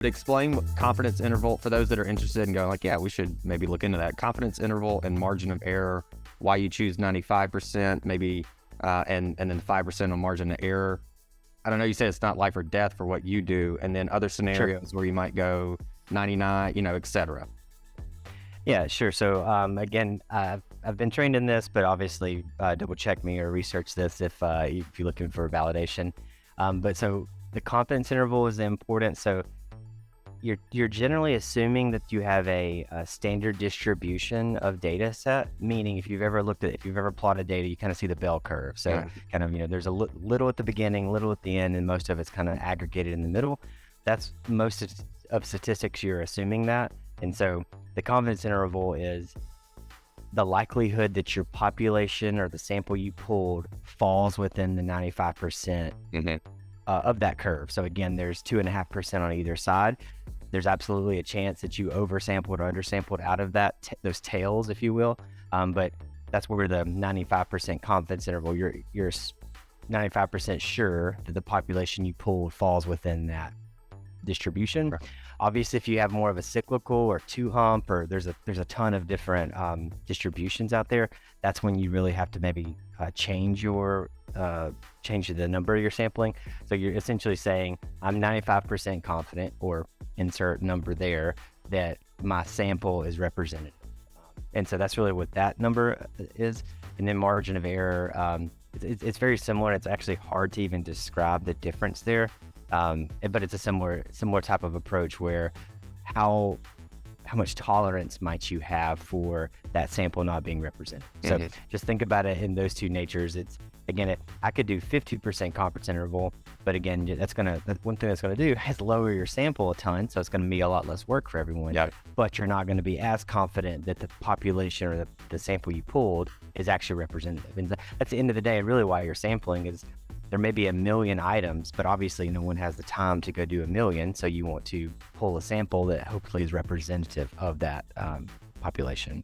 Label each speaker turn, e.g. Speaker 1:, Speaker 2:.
Speaker 1: Explain what confidence interval for those that are interested in going like, yeah, we should maybe look into that confidence interval and margin of error, why you choose 95%, maybe, and then 5% on margin of error. I don't know, you said it's not life or death for what you do, and then other
Speaker 2: Sure.
Speaker 1: scenarios where you might go 99, et cetera.
Speaker 2: Yeah, sure. So again, I've been trained in this, but obviously double check me or research this if you're looking for validation. But so the confidence interval is important. So you're generally assuming that you have a standard distribution of data set, meaning if you've ever plotted data, you kind of see the bell curve. So
Speaker 1: Yeah.
Speaker 2: kind of, there's a little at the beginning, little at the end, and most of it's kind of aggregated in the middle. That's most of statistics, you're assuming that. And so the confidence interval is the likelihood that your population or the sample you pulled falls within the 95% of that curve. So again, there's 2.5% on either side. There's absolutely a chance that you oversampled or undersampled out of that those tails, if you will. But that's where the 95% confidence interval, you're 95% sure that the population you pulled falls within that distribution.
Speaker 1: Right.
Speaker 2: Obviously, if you have more of a cyclical or two hump, or there's a ton of different distributions out there, that's when you really have to maybe change the number you're sampling. So you're essentially saying, I'm 95% confident, or insert number there, that my sample is representative. And so that's really what that number is. And then margin of error, it's very similar. It's actually hard to even describe the difference there. But it's a similar type of approach where how much tolerance might you have for that sample not being represented. So just think about it in those two natures. It's, again, I could do 50% confidence interval, but again, that's one thing that's gonna do is lower your sample a ton. So it's gonna be a lot less work for everyone.
Speaker 1: Yeah.
Speaker 2: But you're not gonna be as confident that the population or the sample you pulled is actually representative. And that's the end of the day, really why you're sampling is there may be 1 million items, but obviously no one has the time to go do 1 million. So you want to pull a sample that hopefully is representative of that population.